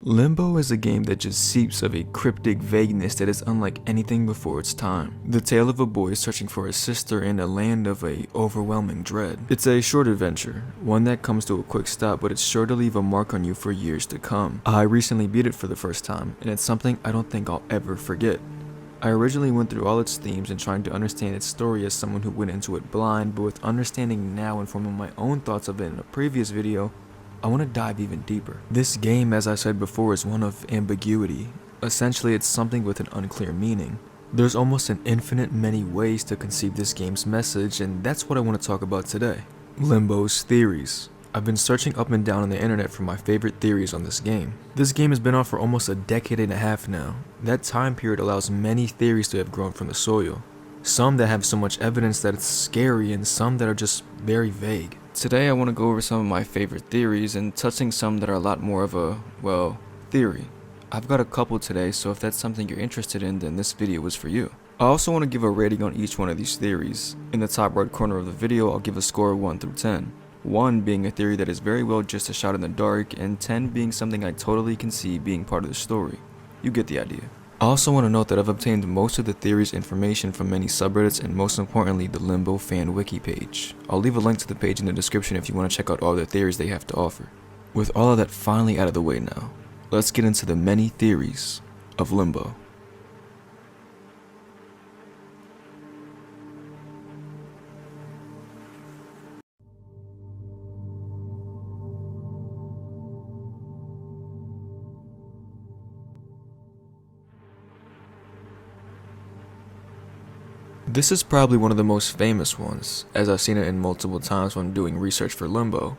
Limbo is a game that just seeps of a cryptic vagueness that is unlike anything before its time. The tale of a boy searching for his sister in a land of a overwhelming dread. It's a short adventure, one that comes to a quick stop, but it's sure to leave a mark on you for years to come. I recently beat it for the first time, and it's something I don't think I'll ever forget. I originally went through all its themes and trying to understand its story as someone who went into it blind, but with understanding now and forming my own thoughts of it in a previous video, I want to dive even deeper. This game, as I said before, is one of ambiguity. Essentially, it's something with an unclear meaning. There's almost an infinite many ways to conceive this game's message, and that's what I want to talk about today. Limbo's theories. I've been searching up and down on the internet for my favorite theories on this game. This game has been out for almost a decade and a half now. That time period allows many theories to have grown from the soil. Some that have so much evidence that it's scary, and some that are just very vague. Today I want to go over some of my favorite theories and touching some that are a lot more of a, well, theory. I've got a couple today, so if that's something you're interested in, then this video is for you. I also want to give a rating on each one of these theories. In the top right corner of the video, I'll give a score of 1 through 10. 1 being a theory that is very well just a shot in the dark, and 10 being something I totally can see being part of the story. You get the idea. I also want to note that I've obtained most of the theories information from many subreddits and most importantly the Limbo fan wiki page. I'll leave a link to the page in the description if you want to check out all the theories they have to offer. With all of that finally out of the way now, let's get into the many theories of Limbo. This is probably one of the most famous ones, as I've seen it in multiple times when doing research for Limbo.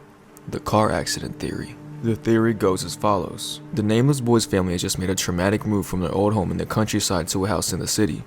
The car accident theory. The theory goes as follows. The nameless boy's family has just made a traumatic move from their old home in the countryside to a house in the city.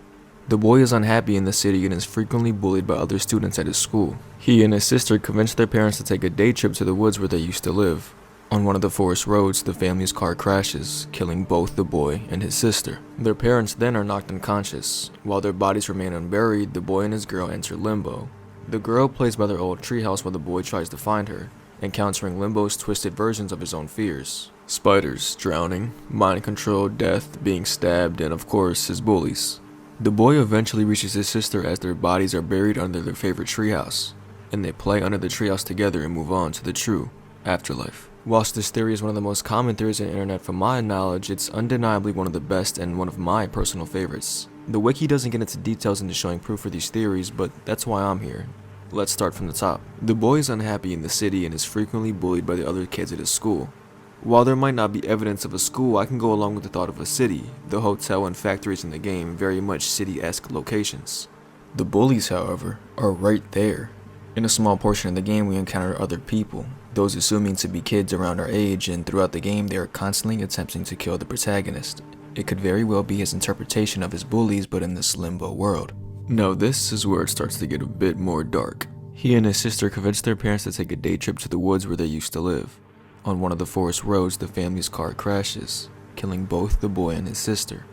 The boy is unhappy in the city and is frequently bullied by other students at his school. He and his sister convinced their parents to take a day trip to the woods where they used to live. On one of the forest roads, the family's car crashes, killing both the boy and his sister. Their parents then are knocked unconscious. While their bodies remain unburied, the boy and his girl enter limbo. The girl plays by their old treehouse while the boy tries to find her, encountering Limbo's twisted versions of his own fears. Spiders, drowning, mind control, death, being stabbed, and of course, his bullies. The boy eventually reaches his sister as their bodies are buried under their favorite treehouse, and they play under the treehouse together and move on to the true afterlife. Whilst this theory is one of the most common theories on the internet from my knowledge, it's undeniably one of the best and one of my personal favorites. The wiki doesn't get into details into showing proof for these theories, but that's why I'm here. Let's start from the top. The boy is unhappy in the city and is frequently bullied by the other kids at his school. While there might not be evidence of a school, I can go along with the thought of a city. The hotel and factories in the game very much city-esque locations. The bullies, however, are right there. In a small portion of the game, we encounter other people, those assuming to be kids around our age, and throughout the game they are constantly attempting to kill the protagonist. It could very well be his interpretation of his bullies, but in this limbo world. Now this is where it starts to get a bit more dark. He and his sister convinced their parents to take a day trip to the woods where they used to live. On one of the forest roads, the family's car crashes, killing both the boy and his sister.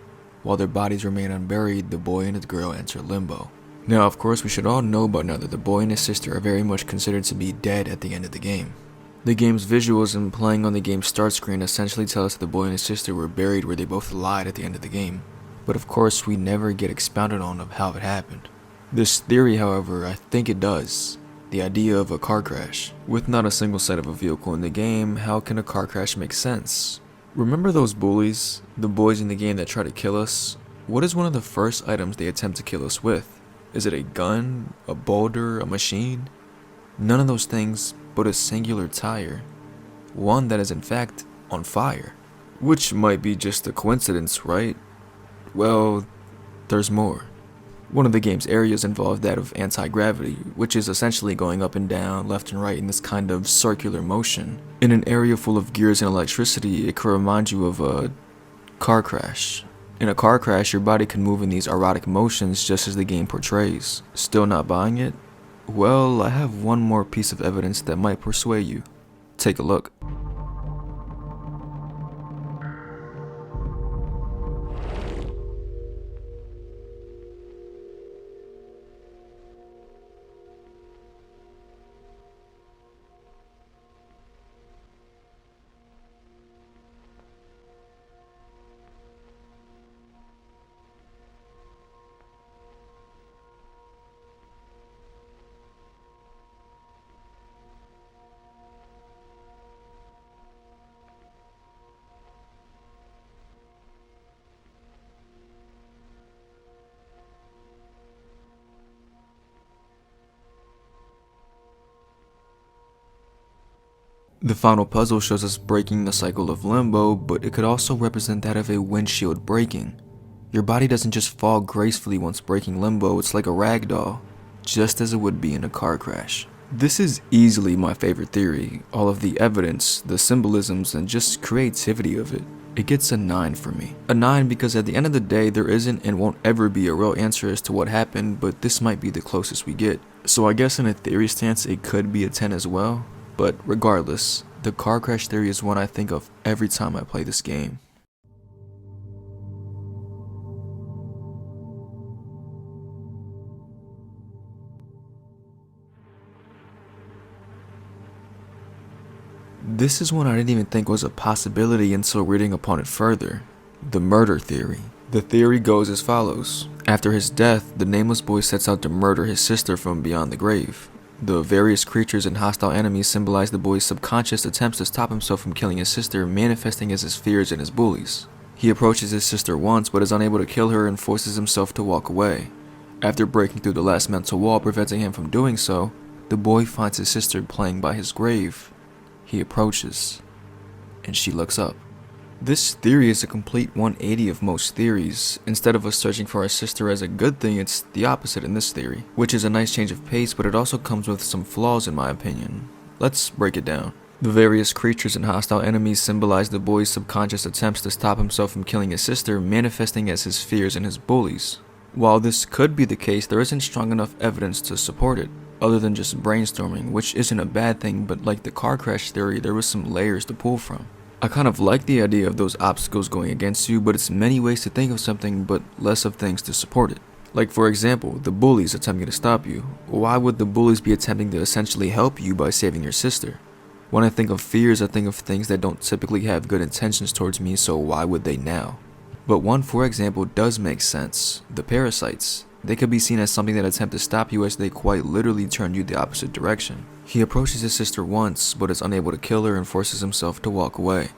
While their bodies remain unburied, the boy and his girl enter limbo. Now, of course, we should all know by now that the boy and his sister are very much considered to be dead at the end of the game. The game's visuals and playing on the game's start screen essentially tell us that the boy and his sister were buried where they both lied at the end of the game. But of course, we never get expounded on of how it happened. This theory, however, I think it does. The idea of a car crash. With not a single sight of a vehicle in the game, how can a car crash make sense? Remember those bullies? The boys in the game that try to kill us? What is one of the first items they attempt to kill us with? Is it a gun, a boulder, a machine? None of those things, but a singular tire. One that is in fact on fire. Which might be just a coincidence, right? Well, there's more. One of the game's areas involved that of anti-gravity, which is essentially going up and down, left and right in this kind of circular motion. In an area full of gears and electricity, it could remind you of a car crash. In a car crash, your body can move in these erratic motions just as the game portrays. Still not buying it? Well, I have one more piece of evidence that might persuade you. Take a look. The final puzzle shows us breaking the cycle of limbo, but it could also represent that of a windshield breaking. Your body doesn't just fall gracefully once breaking limbo, it's like a rag doll, just as it would be in a car crash. This is easily my favorite theory. All of the evidence, the symbolisms, and just creativity of it. It gets a 9 for me. A 9 because at the end of the day, there isn't and won't ever be a real answer as to what happened, but this might be the closest we get. So I guess in a theory stance, it could be a 10 as well. But regardless, the car crash theory is one I think of every time I play this game. This is one I didn't even think was a possibility until reading upon it further. The murder theory. The theory goes as follows. After his death, the nameless boy sets out to murder his sister from beyond the grave. The various creatures and hostile enemies symbolize the boy's subconscious attempts to stop himself from killing his sister, manifesting as his fears and his bullies. He approaches his sister once but is unable to kill her and forces himself to walk away. After breaking through the last mental wall preventing him from doing so, the boy finds his sister playing by his grave. He approaches, and she looks up. This theory is a complete 180 of most theories. Instead of us searching for our sister as a good thing, it's the opposite in this theory, which is a nice change of pace, but it also comes with some flaws in my opinion. Let's break it down. The various creatures and hostile enemies symbolize the boy's subconscious attempts to stop himself from killing his sister, manifesting as his fears and his bullies. While this could be the case, there isn't strong enough evidence to support it, other than just brainstorming, which isn't a bad thing, but like the car crash theory, there was some layers to pull from. I kind of like the idea of those obstacles going against you, but it's many ways to think of something, but less of things to support it. Like for example, the bullies attempting to stop you. Why would the bullies be attempting to essentially help you by saving your sister? When I think of fears, I think of things that don't typically have good intentions towards me, so why would they now? But one, for example, does make sense. The parasites. They could be seen as something that attempt to stop you as they quite literally turn you the opposite direction. He approaches his sister once, but is unable to kill her and forces himself to walk away.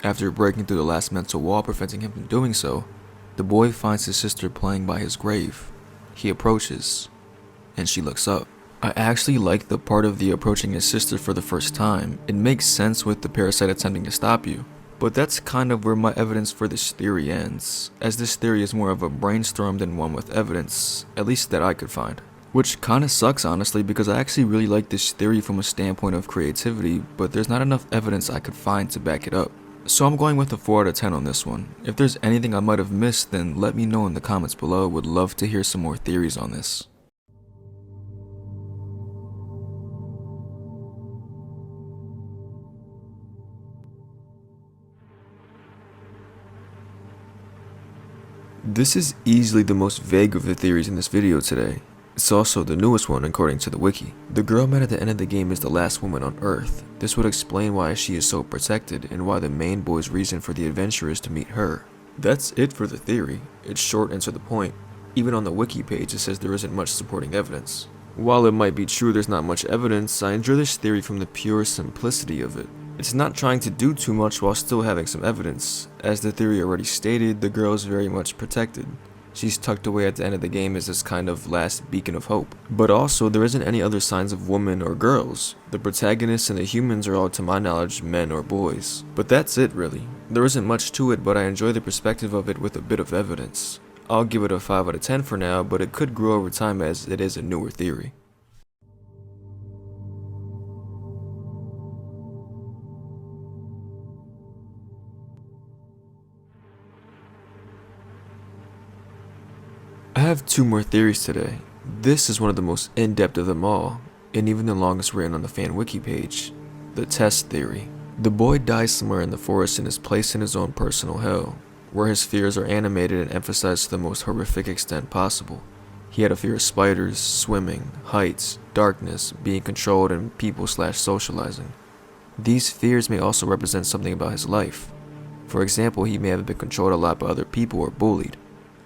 After breaking through the last mental wall preventing him from doing so, the boy finds his sister playing by his grave. He approaches, and she looks up. I actually like the part of the approaching his sister for the first time. It makes sense with the parasite attempting to stop you. But that's kind of where my evidence for this theory ends, as this theory is more of a brainstorm than one with evidence, at least that I could find. Which kinda sucks honestly, because I actually really like this theory from a standpoint of creativity, but there's not enough evidence I could find to back it up. So I'm going with a 4 out of 10 on this one. If there's anything I might have missed, then let me know in the comments below. Would love to hear some more theories on this. This is easily the most vague of the theories in this video today. It's also the newest one according to the wiki. The girl met at the end of the game is the last woman on Earth. This would explain why she is so protected and why the main boy's reason for the adventure is to meet her. That's it for the theory. It's short and to the point. Even on the wiki page it says there isn't much supporting evidence. While it might be true there's not much evidence, I enjoy this theory from the pure simplicity of it. It's not trying to do too much while still having some evidence. As the theory already stated, the girl is very much protected. She's tucked away at the end of the game as this kind of last beacon of hope. But also, there isn't any other signs of women or girls. The protagonists and the humans are all, to my knowledge, men or boys. But that's it really. There isn't much to it, but I enjoy the perspective of it with a bit of evidence. I'll give it a 5 out of 10 for now, but it could grow over time as it is a newer theory. I have 2 more theories today. This is one of the most in-depth of them all, and even the longest written on the fan wiki page. The test theory. The boy dies somewhere in the forest and is placed in his own personal hell, where his fears are animated and emphasized to the most horrific extent possible. He had a fear of spiders, swimming, heights, darkness, being controlled, and people/socializing. These fears may also represent something about his life. For example, he may have been controlled a lot by other people or bullied,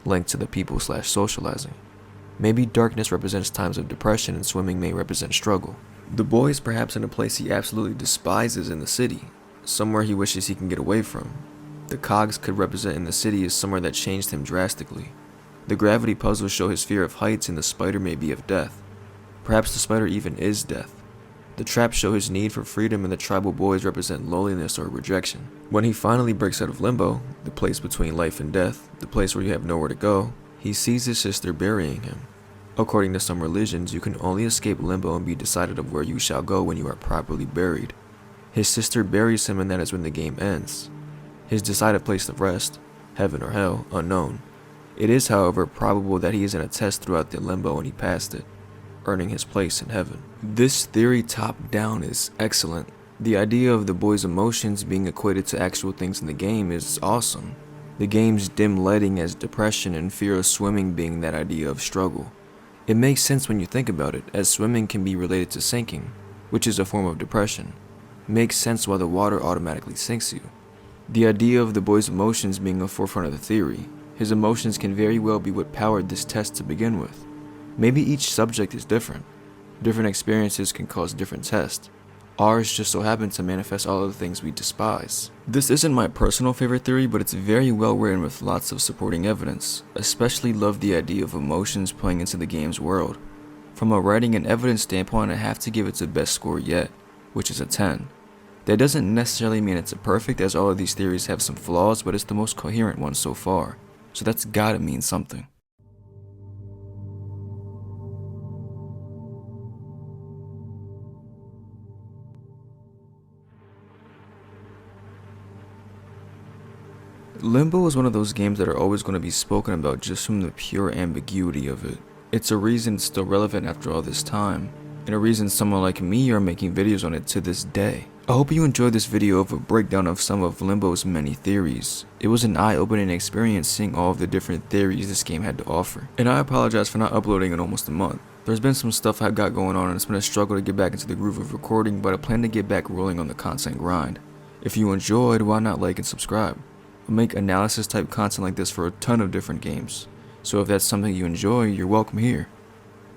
linked to the people/socializing. Maybe darkness represents times of depression and swimming may represent struggle. The boy is perhaps in a place he absolutely despises in the city, somewhere he wishes he can get away from. The cogs could represent in the city is somewhere that changed him drastically. The gravity puzzles show his fear of heights and the spider may be of death. Perhaps the spider even is death. The traps show his need for freedom, and the tribal boys represent loneliness or rejection. When he finally breaks out of limbo, the place between life and death, the place where you have nowhere to go, he sees his sister burying him. According to some religions, you can only escape limbo and be decided of where you shall go when you are properly buried. His sister buries him, and that is when the game ends. His decided place of rest, heaven or hell, unknown. It is, however, probable that he is in a test throughout the limbo and he passed it, earning his place in heaven. This theory top-down is excellent. The idea of the boy's emotions being equated to actual things in the game is awesome. The game's dim lighting as depression and fear of swimming being that idea of struggle. It makes sense when you think about it, as swimming can be related to sinking, which is a form of depression. Makes sense why the water automatically sinks you. The idea of the boy's emotions being a forefront of the theory. His emotions can very well be what powered this test to begin with. Maybe each subject is different. Different experiences can cause different tests. Ours just so happens to manifest all of the things we despise. This isn't my personal favorite theory, but it's very well written with lots of supporting evidence. Especially love the idea of emotions playing into the game's world. From a writing and evidence standpoint, I have to give it the best score yet, which is a 10. That doesn't necessarily mean it's a perfect, as all of these theories have some flaws, but it's the most coherent one so far. So that's gotta mean something. Limbo is one of those games that are always going to be spoken about just from the pure ambiguity of it. It's a reason it's still relevant after all this time, and a reason someone like me are making videos on it to this day. I hope you enjoyed this video of a breakdown of some of Limbo's many theories. It was an eye-opening experience seeing all of the different theories this game had to offer. And I apologize for not uploading in almost a month. There's been some stuff I've got going on and it's been a struggle to get back into the groove of recording, but I plan to get back rolling on the content grind. If you enjoyed, why not like and subscribe? I make analysis type content like this for a ton of different games, so if that's something you enjoy, you're welcome here.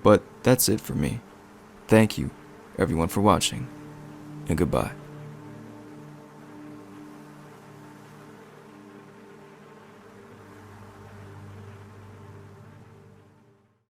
But that's it for me. Thank you, everyone, for watching, and goodbye.